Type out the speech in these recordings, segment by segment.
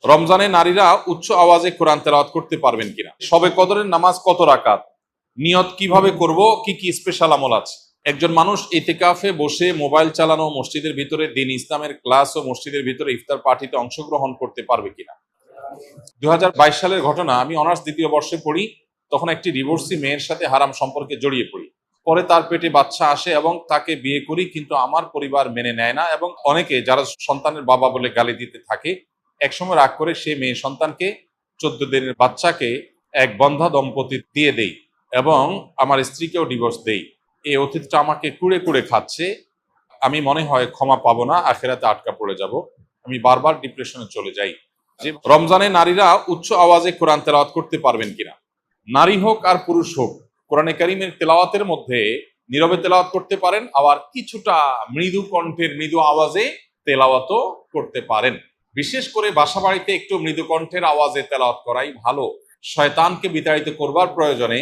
রমজানে নারীরা উচ্চ আওয়াজে কোরআন তেলাওয়াত করতে পারবেন কিনা, শবে কদরের নামাজ কত রাকাত, নিয়ত কিভাবে করব, কি কি স্পেশাল আমল আছে, একজন মানুষ ইতিকাফে বসে মোবাইল চালানো, মসজিদের ভিতরে দ্বীন ইসলামের ক্লাস ও মসজিদের ভিতরে ইফতার পার্টিতে অংশগ্রহণ করতে পারবে কিনা। 2022 সালের ঘটনা। আমি অনার্স দ্বিতীয় বর্ষে পড়ি। তখন একটি ডিভোর্সি মেয়ের সাথে হারাম সম্পর্কে জড়িয়ে পড়ি। পরে তার পেটে বাচ্চা আসে এবং তাকে বিয়ে করি, কিন্তু আমার পরিবার মেনে নেয় না এবং অনেকে যারা সন্তানের বাবা বলে গালি দিতে থাকে। একসময় রাগ করে সে মেয়ে সন্তানকে 14 দিনের বাচ্চাকে এক বন্ধা দম্পতি দিয়ে দেই এবং আমার স্ত্রীকেও ডিভোর্স দেই। এই অতীতটা আমাকে কুড়ে কুড়ে খাচ্ছে। আমি মনে হয় ক্ষমা পাবো না, আখেরাতে আটকা পড়ে যাব। আমি বারবার ডিপ্রেশনে চলে যাই। যে রমজানে নারীরা উচ্চ আওয়াজে কোরআন তেলাওয়াত করতে পারবেন কিনা। নারী হোক আর পুরুষ হোক, কোরআনে কারীমের তেলাওয়াতের মধ্যে নীরবে তেলাওয়াত করতে পারেন, আবার কিছুটা মৃদু কণ্ঠের মৃদু আওয়াজে তেলাওয়াতও করতে পারেন। বিশেষ করে বাসা বাড়িতে একটু মৃদু কণ্ঠের আওয়াজে তেলাওয়াত করাই ভালো। শয়তানকে বিতাড়িত করবার প্রয়োজনে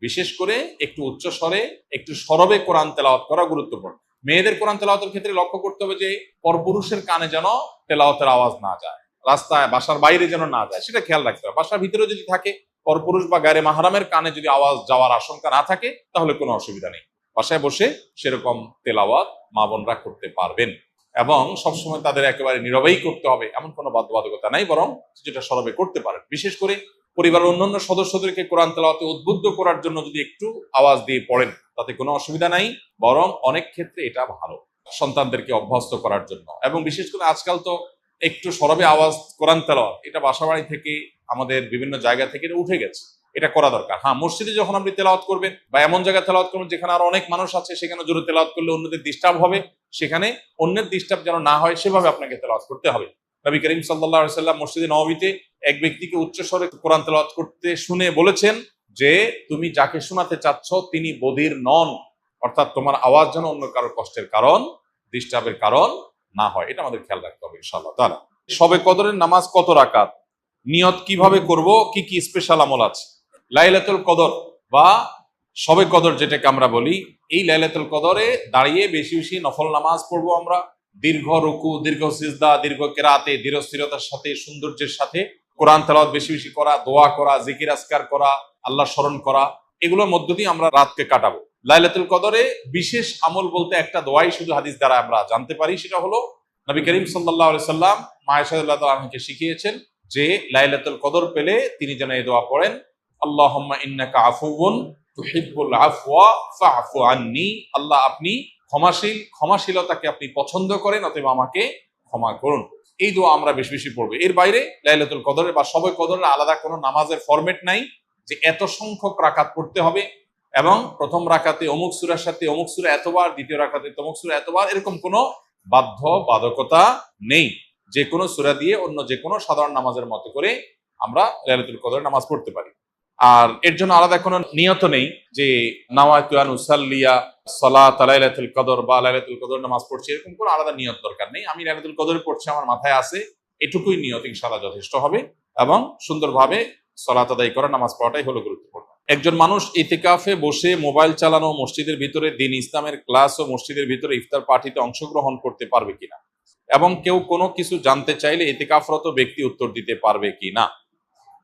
বিশেষ করে একটু উচ্চ স্বরে, একটু সরবে কোরআন তেলাওয়াত করা গুরুত্বপূর্ণ। মেয়েদের কোরআন তেলাওয়াতের ক্ষেত্রে লক্ষ্য করতে হবে যে পরপুরুষের কানে যেন তেলাওয়াতের আওয়াজ না যায়, রাস্তায় বাসার বাইরে যেন না যায়, সেটা খেয়াল রাখতে হবে। বাসার ভিতরে যদি থাকে, পরপুরুষ বা গায়রে মাহরামের কানে যদি আওয়াজ যাওয়ার আশঙ্কা না থাকে, তাহলে কোনো অসুবিধা নেই। বাসায় বসে সেরকম তেলাওয়াত মা বোনরা করতে পারবেন এবং সবসময় তাদের একেবারে নীরবেই করতে হবে এমন কোনো বাধ্যবাধকতা নাই, বরং যেটা সরবে করতে পারেন। বিশেষ করে পরিবারের অন্যান্য সদস্যদেরকে কোরআন তেলাওয়াতে উদ্বুদ্ধ করার জন্য যদি একটু আওয়াজ দিয়ে পড়েন, তাতে কোনো অসুবিধা নাই, বরং অনেক ক্ষেত্রে এটা ভালো সন্তানদেরকে অভ্যস্ত করার জন্য। এবং বিশেষ করে আজকাল তো একটু সরবে আওয়াজ কোরআন তেলাওয়াত, এটা বাসাবাড়ি থেকে আমাদের বিভিন্ন জায়গা থেকে এটা উঠে গেছে। এটা করা দরকার। হ্যাঁ, মসজিদে যখন আপনি তেলাওয়াত করবেন বা এমন জায়গায় তেলাওয়াত করবেন যেখানে আরো অনেক মানুষ আছে, সেখানে জোরে তেলাওয়াত করলে অন্যদের ডিস্টার্ব হবে। সেখানে অন্যের ডিস্টার্ব যেন না হয় সেভাবে আপনাকে তেলাওয়াত করতে হবে। নবী করিম সাল্লাল্লাহু আলাইহি সাল্লাম মসজিদে নববীতে এক ব্যক্তিকে উচ্চ স্বরে কোরআন তেলাওয়াত করতে শুনে বলেছেন যে, তুমি যাকে শোনাতে চাচ্ছ তিনি বধির নন, অর্থাৎ তোমার আওয়াজ যেন অন্য কারোর কষ্টের কারণ, ডিস্টার্বের কারণ না হয়। এটা আমাদের খেয়াল রাখতে হবে ইনশাআল্লাহ তাআলা। শবে কদরের নামাজ কত রাকাত, নিয়ত কিভাবে করব, কি কি স্পেশাল আমল আছে। লাইলাতুল কদর বা শবে কদর যেটাকে আমরা বলি, এই লাইলাতুল কদরে দাঁড়িয়ে বেশি বেশি নফল নামাজ পড়বো আমরা। দীর্ঘ রুকু, দীর্ঘ সিজদা, দীর্ঘ কেরাতে, ধীরস্থিরতার সাথে, সৌন্দর্যের সাথে কোরআন তেলাওয়াত বেশি বেশি করা, দোয়া করা, জিকির আজকার করা, আল্লাহ স্মরণ করা, এগুলোর মধ্য দিয়ে আমরা রাতকে কাটাবো। লাইলাতুল কদরে বিশেষ আমল বলতে একটা দোয়াই শুধু হাদিস দ্বারা আমরা জানতে পারি, সেটা হলো নবী করিম সাল্লাল্লাহু আলাইহি সাল্লাম মা আয়েশা রাদিয়াল্লাহু তাআলা আনহাকে শিখিয়েছেন যে লাইলাতুল কদর পেলে তিনি যেন এই দোয়া পড়েন, আল্লাহুম্মা ইন্নাকা আফুউন তুহিব্বুল আফওয়া ফা'ফু আন্নী। আল্লাহ আপনি ক্ষমাশীল, ক্ষমাশীলতাকে আপনি পছন্দ করেন, অতএব আমাকে ক্ষমা করুন। এই দোয়া আমরা বেশি বেশি পড়বো। এর বাইরে লাইলাতুল কদরের বা শবে কদরের আলাদা কোনো নামাজের ফরম্যাট নাই যে এত সংখ্যক রাকাত পড়তে হবে এবং প্রথম রাকাতে অমুক সূরার সাথে অমুক সূরা এতবার, দ্বিতীয় রাকাতে তমুক সূরা এতবার, এরকম কোনো বাধ্যবাধকতা নেই। যে কোনো সূরা দিয়ে অন্য যে কোনো সাধারণ নামাজের মতো করে আমরা লাইলাতুল কদরের নামাজ পড়তে পারি। আর এর জন্য আলাদা কোনো নিয়ত নেই যে নাওয়াইতু আন উসাল্লিয়া সালাত লাইলাতুল কদর বা লাইলাতুল কদর নামাজ পড়ছি, এরকম কোনো আলাদা নিয়ত দরকার নেই। আমি লাইলাতুল কদর পড়ছি, আমার মাথায় আছে, এটুকুই নিয়ত ইনশাআল্লাহ যথেষ্ট হবে এবং সুন্দরভাবে সালাত আদায় করা, নামাজ পড়াটাই হলো গুরুত্বপূর্ণ। একজন মানুষ ইতিকাফে বসে মোবাইল চালানো, মসজিদের ভিতরে দ্বীন ইসলামের ক্লাস ও মসজিদের ভিতরে ইফতার পার্টিতে অংশগ্রহণ করতে পারবে কিনা এবং কেউ কোনো কিছু জানতে চাইলে ইতিকাফরত ব্যক্তি উত্তর দিতে পারবে কিনা।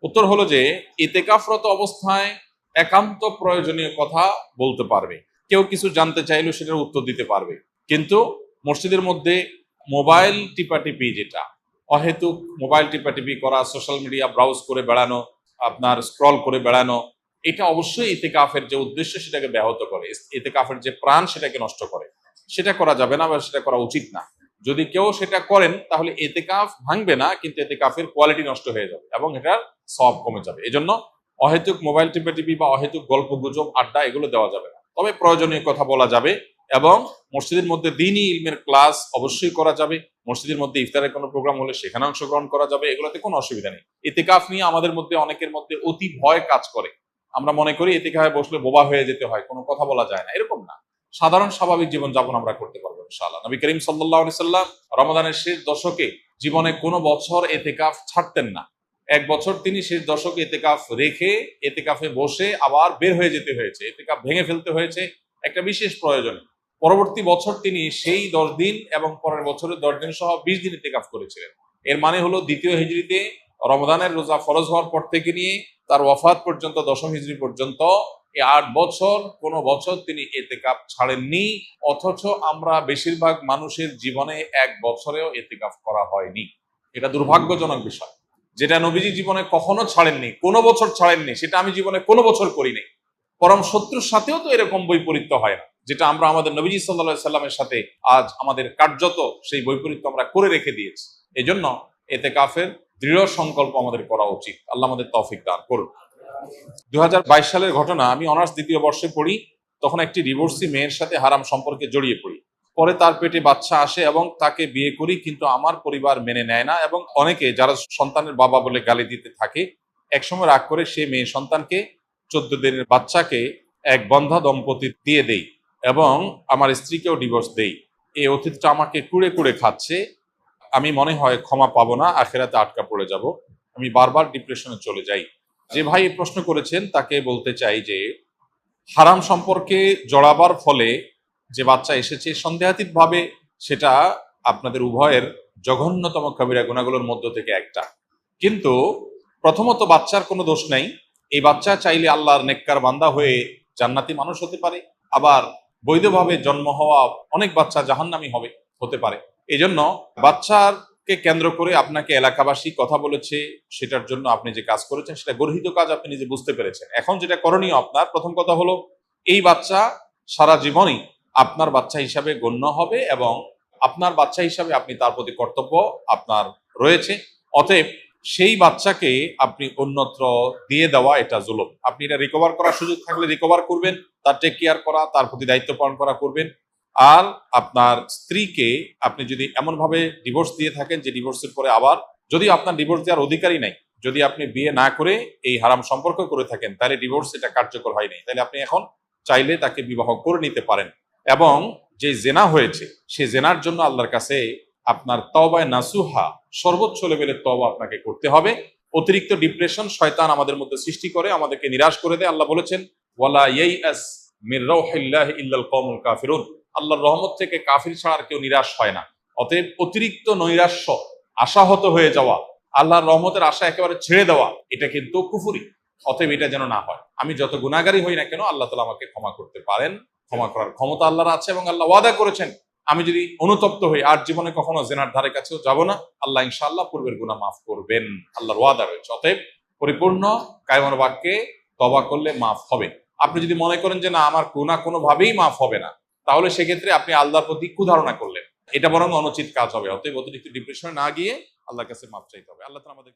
উত্তর হলো যে ইতিকাফরত অবস্থায় একান্ত প্রয়োজনীয় কথা বলতে পারবে, কেউ কিছু জানতে চাইলেও সেটার উত্তর দিতে পারবে। কিন্তু মসজিদের মধ্যে মোবাইল টিপাটিপি, যেটা অহেতুক মোবাইল টিপাটিপি করা, সোশ্যাল মিডিয়া ব্রাউজ করে বেড়ানো, আপনার স্ক্রল করে বেড়ানো, এটা অবশ্যই ইতিকাফের যে উদ্দেশ্য সেটাকে ব্যাহত করে, ইতিকাফের যে প্রাণ সেটাকে নষ্ট করে। সেটা করা যাবে না বা সেটা করা উচিত না। যদি কেউ সেটা করেন তাহলে ইতিকাফ ভাঙবে না, কিন্তু ইতিকাফের কোয়ালিটি নষ্ট হয়ে যাবে এবং এটার সওয়াব কমে যাবে। এজন্য অহেতুক মোবাইল টিপাটিপি বা অহেতুক গল্প গুজব, আড্ডা এগুলো দেওয়া যাবে না। তবে প্রয়োজনীয় কথা বলা যাবে এবং মসজিদের মধ্যে দ্বীনি ইলমের ক্লাস অবশ্যই করা যাবে। মসজিদের মধ্যে ইফতারের কোনো প্রোগ্রাম হলে সেখানে অংশগ্রহণ করা যাবে, এগুলোতে কোনো অসুবিধা নেই। ইতিকাফ নিয়ে আমাদের মধ্যে অনেকের মধ্যে অতি ভয় কাজ করে। আমরা মনে করি ইতিকাফে বসলে বোবা হয়ে যেতে হয়, কোনো কথা বলা যায় না, এরকম না। সাধারণ স্বাভাবিক জীবনযাপন আমরা করতে পারবো ইনশাআল্লাহ। নবী করিম সাল্লাল্লাহু আলাইহি সাল্লাম রমাদানের শেষ দশকে জীবনে কোনো বছর ইতিকাফ ছাড়তেন না। এক বছর তিনি শেষ দশকে ইতিকাফ রেখে ইতিকাফে বসে আবার বের হয়ে যেতে হয়েছে, ইতিকাফ ভেঙে ফেলতে হয়েছে একটা বিশেষ প্রয়োজনে। পরবর্তী বছর তিনি সেই 10 দিন এবং পরের বছরের 10 দিন সহ 20 দিন ইতিকাফ করেছিলেন। এর মানে হলো দ্বিতীয় হিজরিতে রমজানের রোজা ফরজ হওয়ার পর থেকে নিয়ে তার ওয়াফাত পর্যন্ত দশম হিজরি পর্যন্ত এই 8 বছর কোনো বছর তিনি এতেকাফ ছাড়েননি। অথচ আমরা বেশিরভাগ মানুষের জীবনে 1 বছরেও এতেকাফ করা হয়নি। এটা দুর্ভাগ্যজনক বিষয়। যেটা নবীজি জীবনে কখনো ছাড়েননি, কোনো বছর ছাড়েননি, সেটা আমি জীবনে কোনো বছর করিনি। পরম শত্রুর সাথেও তো এরকম বৈপরীত্য হয় না, যেটা আমরা আমাদের নবীজি সাল্লাল্লাহু সাল্লামের সাথে আজ আমাদের কার্যত সেই বৈপরীত্য আমরা করে রেখে দিয়েছি। এই জন্য এতেকাফের দৃঢ় সংকল্প আমাদের করা উচিত। আল্লাহ আমাদের তৌফিক দান করুন। 2022 সালের ঘটনা, আমি অনার্স দ্বিতীয় বর্ষে পড়ি। তখন একটি ডিভোর্সি মেয়ের সাথে হারাম সম্পর্কে জড়িয়ে পড়ি। পরে তার পেটে বাচ্চা আসে এবং তাকে বিয়ে করি, কিন্তু আমার পরিবার মেনে নেয় না এবং অনেকে যারা সন্তানের বাবা বলে গালি দিতে থাকে। একসময় রাগ করে সে মেয়ে সন্তানকে 14 দিনের বাচ্চাকে এক বন্ধা দম্পতি দিয়ে দেই এবং আমার স্ত্রীকেও ডিভোর্স দেই। এই অতীতটা আমাকে কুড়ে কুড়ে খাচ্ছে। আমি মনে হয় ক্ষমা পাবো না, আখেরাতে আটকা পড়ে যাব। আমি বারবার ডিপ্রেশনে চলে যাই। যে ভাই এই প্রশ্ন করেছেন তাকে বলতে চাই যে হারাম সম্পর্কে জড়াবার ফলে যে বাচ্চা এসেছে, সন্দেহাতীত ভাবে সেটা আপনাদের উভয়ের জঘন্যতম কবিরা গুনাহগুলোর মধ্য থেকে একটা। কিন্তু প্রথমত বাচ্চার কোনো দোষ নাই। এই বাচ্চা চাইলে আল্লাহর নেককার বান্দা হয়ে জান্নাতি মানুষ হতে পারে, আবার বৈধভাবে জন্ম হওয়া অনেক বাচ্চা জাহান্নামী হতে পারে। এই জন্য বাচ্চাকে কেন্দ্র করে আপনাকে এলাকাবাসী কথা বলেছে, সেটার জন্য আপনি যে কাজ করেছেন সেটা গর্হিত কাজ, আপনি নিজে বুঝতে পেরেছেন। এখন যেটা করণীয় আপনার, প্রথম কথা হলো এই বাচ্চা সারা জীবনই আপনার বাচ্চা হিসাবে গণ্য হবে এবং আপনার বাচ্চা হিসাবে আপনি তার প্রতি কর্তব্য আপনার রয়েছে। অতএব সেই বাচ্চাকে আপনি অন্যত্র দিয়ে দেওয়া এটা জুলুম। আপনি এটা রিকভার করার সুযোগ থাকলে রিকভার করবেন, তার টেক কেয়ার করা, তার প্রতি দায়িত্ব পালন করা করবেন। আর আপনার স্ত্রীকে আপনি যদি এমন ভাবে ডিভোর্স দিয়ে থাকেন যে ডিভোর্সের পরে আবার, যদি আপনার ডিভোর্স দেওয়ার অধিকারই নাই, যদি আপনি বিয়ে না করে এই হারাম সম্পর্ক করে থাকেন, তাহলে ডিভোর্স এটা কার্যকর হয় নাই। তাহলে আপনি এখন চাইলে তাকে বিবাহ করে নিতে পারেন এবং যে জেনা হয়েছে সে জেনার জন্য আল্লাহর কাছে আপনার তওবায়ে নাসুহা, সর্বোচ্চ লেভেলের তওবা আপনাকে করতে হবে। অতিরিক্ত ডিপ্রেশন শয়তান আমাদের মধ্যে সৃষ্টি করে, আমাদেরকে নিরাশ করে দেয়। আল্লাহ বলেছেন ওয়ালা ইয়াইআস মির রাউহিল্লাহি ইল্লাল কওমুল কাফিরুন, আল্লাহর রহমত থেকে কাফির ছাড়া আর কেউ নিরাশ হয় না। অতএব অতিরিক্ত নৈরাশ্য, আশাহত হয়ে যাওয়া, আল্লাহর রহমতের আশা একেবারে ছেড়ে দেওয়া, এটা কিন্তু কুফরি। অতএব এটা যেন না হয়। আমি যত গুনাহগারী হই না কেন, আল্লাহ তাআলা আমাকে ক্ষমা করতে পারেন। ক্ষমা করার ক্ষমতা আল্লাহর আছে এবং আল্লাহ ওয়াদা করেছেন আমি যদি অনুতপ্ত হই আর জীবনে কখনো জেনার ধারে কাছেও যাব না, আল্লাহ ইনশাআল্লাহ পূর্বের গুনাহ মাফ করবেন। আল্লাহর ওয়াদা রয়েছে। অতএব পরিপূর্ণ কায়মন বাক্যে তওবা করলে মাফ হবে। আপনি যদি মনে করেন যে না আমার গুনাহ কোনোভাবেই মাফ হবে না, তাহলে সেক্ষেত্রে আপনি আল্লাহর প্রতি কুধারণা করলেন, এটা বরং অনুচিত কাজ হবে। অতএব অতিরিক্ত ডিপ্রেশনে না গিয়ে আল্লাহর কাছে মাফ চাইতে হবে। আল্লাহ তাআলা আমাদের